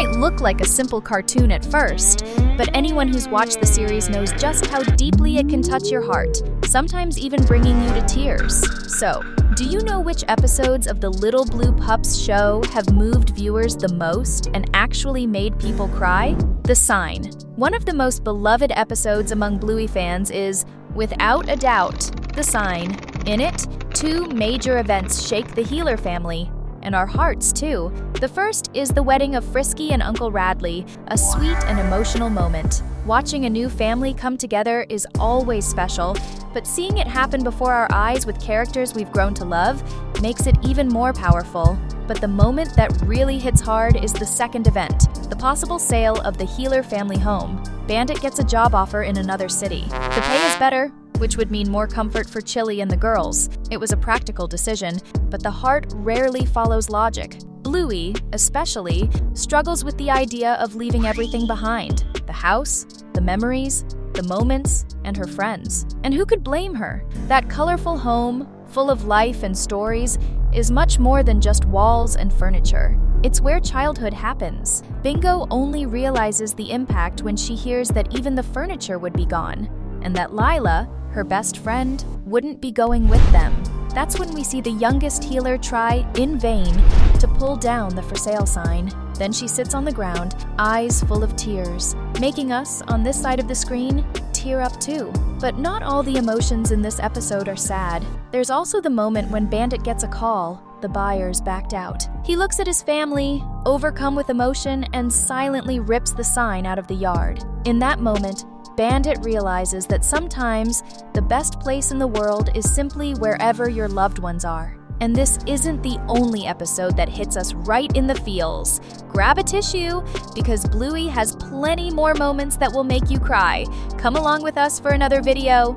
might look like a simple cartoon at first, but anyone who's watched the series knows just how deeply it can touch your heart, sometimes even bringing you to tears. So, do you know which episodes of the Little Blue Pups show have moved viewers the most and actually made people cry? The Sign. One of the most beloved episodes among Bluey fans is, without a doubt, The Sign. In it, two major events shake the Healer family, and our hearts too. The first is the wedding of Frisky and Uncle Radley, a sweet and emotional moment. Watching a new family come together is always special, but seeing it happen before our eyes with characters we've grown to love makes it even more powerful. But the moment that really hits hard is the second event, the possible sale of the Healer family home. Bandit gets a job offer in another city. The pay is better, which would mean more comfort for Chili and the girls. It was a practical decision, but the heart rarely follows logic. Bluey, especially, struggles with the idea of leaving everything behind. The house, the memories, the moments, and her friends. And who could blame her? That colorful home, full of life and stories, is much more than just walls and furniture. It's where childhood happens. Bingo only realizes the impact when she hears that even the furniture would be gone, and that Lila, her best friend, wouldn't be going with them. That's when we see the youngest Healer try, in vain, to pull down the for sale sign. Then she sits on the ground, eyes full of tears, making us, on this side of the screen, tear up too. But not all the emotions in this episode are sad. There's also the moment when Bandit gets a call. The buyer's backed out. He looks at his family, overcome with emotion, and silently rips the sign out of the yard. In that moment, Bandit realizes that sometimes the best place in the world is simply wherever your loved ones are. And this isn't the only episode that hits us right in the feels. Grab a tissue, because Bluey has plenty more moments that will make you cry. Come along with us for another video.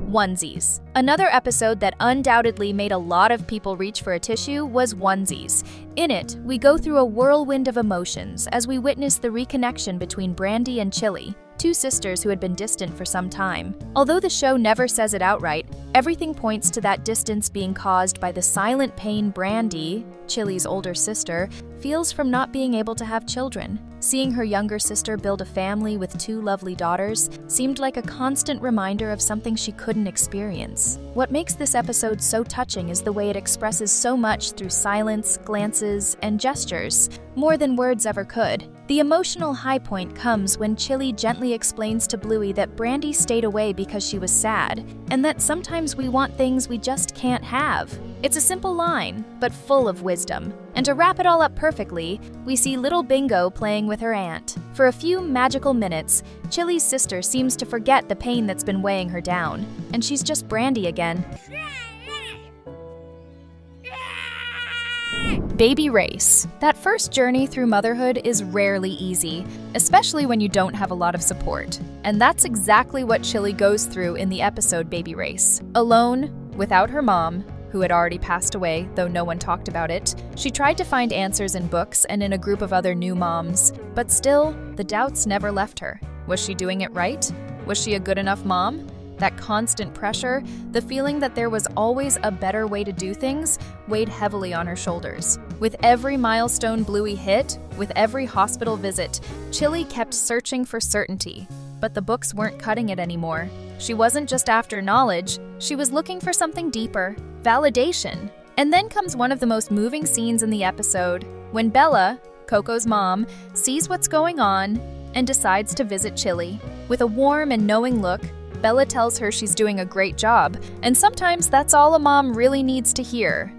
Onesies. Another episode that undoubtedly made a lot of people reach for a tissue was Onesies. In it, we go through a whirlwind of emotions as we witness the reconnection between Brandy and Chili, two sisters who had been distant for some time. Although the show never says it outright, everything points to that distance being caused by the silent pain Brandy, Chili's older sister, feels from not being able to have children. Seeing her younger sister build a family with two lovely daughters seemed like a constant reminder of something she couldn't experience. What makes this episode so touching is the way it expresses so much through silence, glances, and gestures, more than words ever could. The emotional high point comes when Chili gently explains to Bluey that Brandy stayed away because she was sad, and that sometimes we want things we just can't have. It's a simple line, but full of wisdom. And to wrap it all up perfectly, we see little Bingo playing with her aunt. For a few magical minutes, Chili's sister seems to forget the pain that's been weighing her down, and she's just Brandy again. Baby race. That first journey through motherhood is rarely easy, especially when you don't have a lot of support. And that's exactly what Chili goes through in the episode Baby Race. Alone, without her mom, who had already passed away, though no one talked about it, she tried to find answers in books and in a group of other new moms. But still, the doubts never left her. Was she doing it right? Was she a good enough mom? That constant pressure, the feeling that there was always a better way to do things, weighed heavily on her shoulders. With every milestone Bluey hit, with every hospital visit, Chili kept searching for certainty. But the books weren't cutting it anymore. She wasn't just after knowledge, she was looking for something deeper, validation. And then comes one of the most moving scenes in the episode, when Bella, Coco's mom, sees what's going on and decides to visit Chili. With a warm and knowing look, Bella tells her she's doing a great job, and sometimes that's all a mom really needs to hear.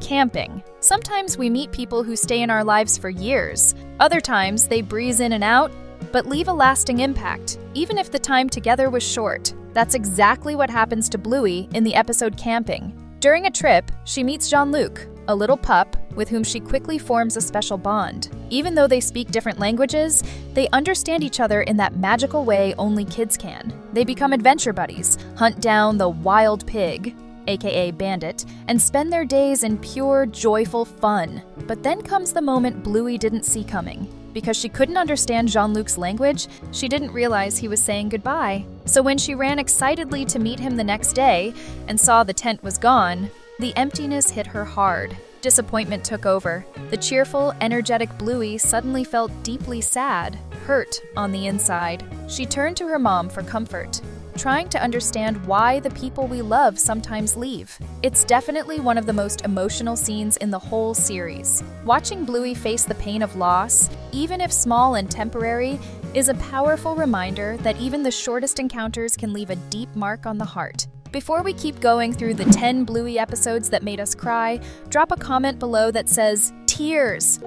Camping. Sometimes we meet people who stay in our lives for years. Other times they breeze in and out, but leave a lasting impact, even if the time together was short. That's exactly what happens to Bluey in the episode Camping. During a trip, she meets Jean-Luc, a little pup with whom she quickly forms a special bond. Even though they speak different languages, they understand each other in that magical way only kids can. They become adventure buddies, hunt down the wild pig, aka Bandit, and spend their days in pure, joyful fun. But then comes the moment Bluey didn't see coming. Because she couldn't understand Jean-Luc's language, she didn't realize he was saying goodbye. So when she ran excitedly to meet him the next day and saw the tent was gone, the emptiness hit her hard. Disappointment took over. The cheerful, energetic Bluey suddenly felt deeply sad, hurt on the inside. She turned to her mom for comfort, trying to understand why the people we love sometimes leave. It's definitely one of the most emotional scenes in the whole series. Watching Bluey face the pain of loss, even if small and temporary, is a powerful reminder that even the shortest encounters can leave a deep mark on the heart. Before we keep going through the 10 Bluey episodes that made us cry, drop a comment below that says, "Tears."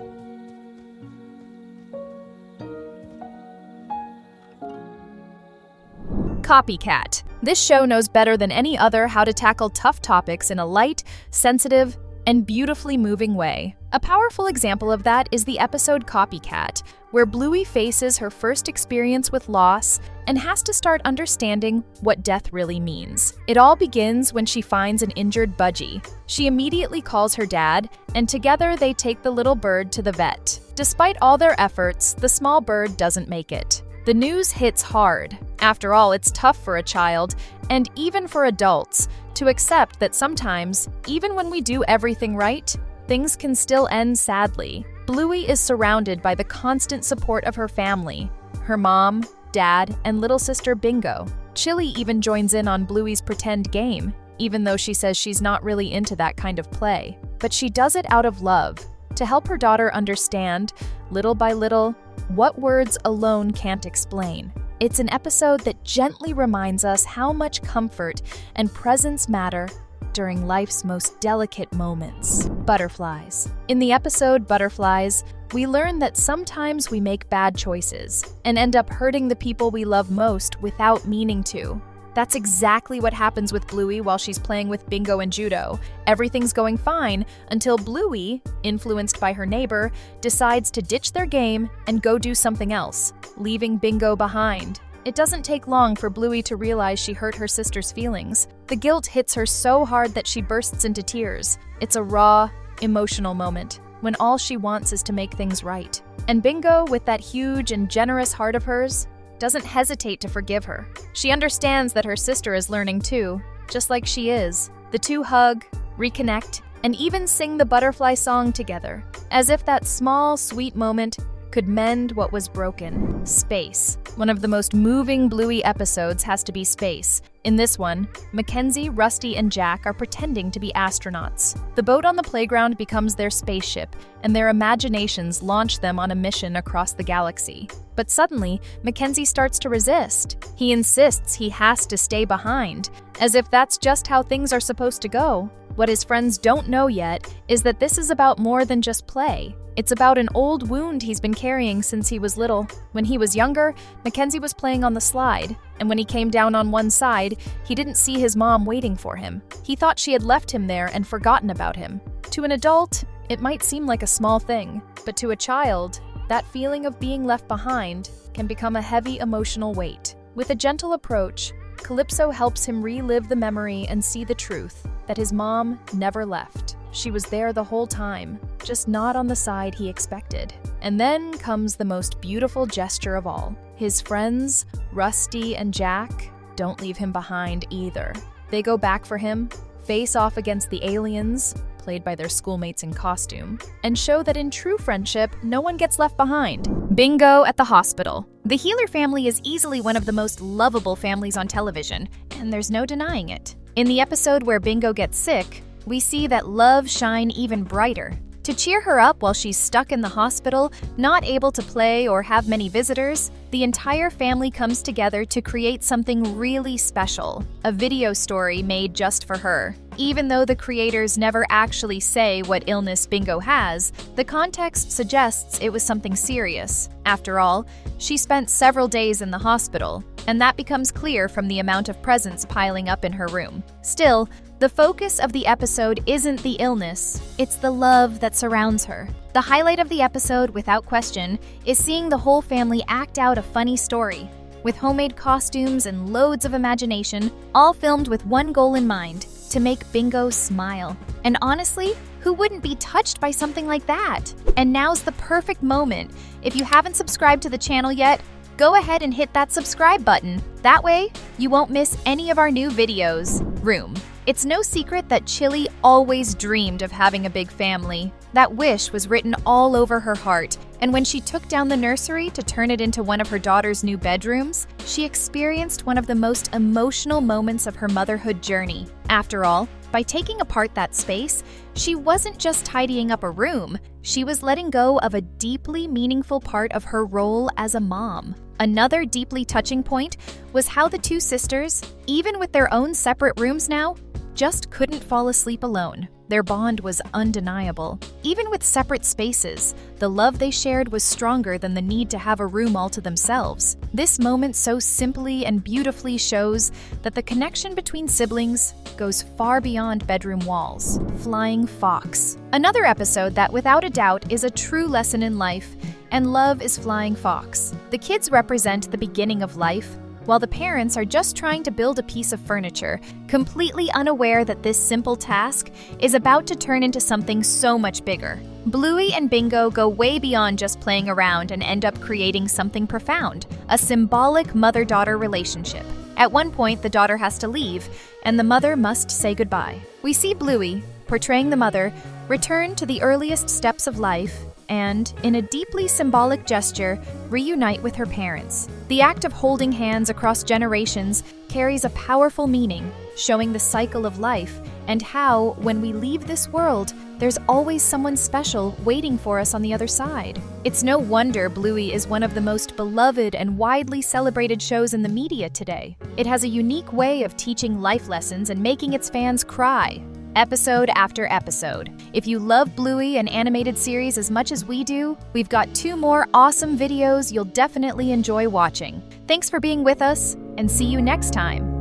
Copycat. This show knows better than any other how to tackle tough topics in a light, sensitive, and beautifully moving way. A powerful example of that is the episode Copycat, where Bluey faces her first experience with loss and has to start understanding what death really means. It all begins when she finds an injured Budgie. She immediately calls her dad, and together they take the little bird to the vet. Despite all their efforts, the small bird doesn't make it. The news hits hard. After all, it's tough for a child, and even for adults, to accept that sometimes, even when we do everything right, things can still end sadly. Bluey is surrounded by the constant support of her family, her mom, dad, and little sister Bingo. Chili even joins in on Bluey's pretend game, even though she says she's not really into that kind of play. But she does it out of love, to help her daughter understand, little by little, what words alone can't explain. It's an episode that gently reminds us how much comfort and presence matter during life's most delicate moments. Butterflies. In the episode Butterflies, we learn that sometimes we make bad choices and end up hurting the people we love most without meaning to. That's exactly what happens with Bluey while she's playing with Bingo and Judo. Everything's going fine until Bluey, influenced by her neighbor, decides to ditch their game and go do something else, leaving Bingo behind. It doesn't take long for Bluey to realize she hurt her sister's feelings. The guilt hits her so hard that she bursts into tears. It's a raw, emotional moment when all she wants is to make things right. And Bingo, with that huge and generous heart of hers, doesn't hesitate to forgive her. She understands that her sister is learning too, just like she is. The two hug, reconnect, and even sing the butterfly song together, as if that small, sweet moment could mend what was broken. Space. One of the most moving Bluey episodes has to be space. In this one, Mackenzie, Rusty, and Jack are pretending to be astronauts. The boat on the playground becomes their spaceship, and their imaginations launch them on a mission across the galaxy. But suddenly, Mackenzie starts to resist. He insists he has to stay behind, as if that's just how things are supposed to go. What his friends don't know yet is that this is about more than just play. It's about an old wound he's been carrying since he was little. When he was younger, Mackenzie was playing on the slide, and when he came down on one side, he didn't see his mom waiting for him. He thought she had left him there and forgotten about him. To an adult, it might seem like a small thing, but to a child, that feeling of being left behind can become a heavy emotional weight. With a gentle approach, Calypso helps him relive the memory and see the truth that his mom never left. She was there the whole time, just not on the side he expected. And then comes the most beautiful gesture of all. His friends, Rusty and Jack, don't leave him behind either. They go back for him, face off against the aliens, played by their schoolmates in costume, and show that in true friendship, no one gets left behind. Bingo at the hospital. The Healer family is easily one of the most lovable families on television, and there's no denying it. In the episode where Bingo gets sick, we see that love shine even brighter. To cheer her up while she's stuck in the hospital, not able to play or have many visitors, the entire family comes together to create something really special, a video story made just for her. Even though the creators never actually say what illness Bingo has, the context suggests it was something serious. After all, she spent several days in the hospital, and that becomes clear from the amount of presents piling up in her room. Still, the focus of the episode isn't the illness, it's the love that surrounds her. The highlight of the episode, without question, is seeing the whole family act out a funny story, with homemade costumes and loads of imagination, all filmed with one goal in mind: to make Bingo smile. And honestly, Who wouldn't be touched by something like that? And now's the perfect moment. If you haven't subscribed to the channel yet, go ahead and hit that subscribe button. That way, you won't miss any of our new videos. Room. It's no secret that Chili always dreamed of having a big family. That wish was written all over her heart, and when she took down the nursery to turn it into one of her daughter's new bedrooms, she experienced one of the most emotional moments of her motherhood journey. After all, by taking apart that space, she wasn't just tidying up a room, she was letting go of a deeply meaningful part of her role as a mom. Another deeply touching point was how the two sisters, even with their own separate rooms now, just couldn't fall asleep alone. Their bond was undeniable. Even with separate spaces, the love they shared was stronger than the need to have a room all to themselves. This moment so simply and beautifully shows that the connection between siblings goes far beyond bedroom walls. Flying Fox. Another episode that without a doubt is a true lesson in life, and love is Flying Fox. The kids represent the beginning of life, while the parents are just trying to build a piece of furniture, completely unaware that this simple task is about to turn into something so much bigger. Bluey and Bingo go way beyond just playing around and end up creating something profound, a symbolic mother-daughter relationship. At one point, the daughter has to leave, and the mother must say goodbye. We see Bluey, portraying the mother, return to the earliest steps of life and, in a deeply symbolic gesture, reunite with her parents. The act of holding hands across generations carries a powerful meaning, showing the cycle of life and how, when we leave this world, there's always someone special waiting for us on the other side. It's no wonder Bluey is one of the most beloved and widely celebrated shows in the media today. It has a unique way of teaching life lessons and making its fans cry, episode after episode. If you love Bluey and animated series as much as we do, we've got 2 more awesome videos you'll definitely enjoy watching. Thanks for being with us, and see you next time.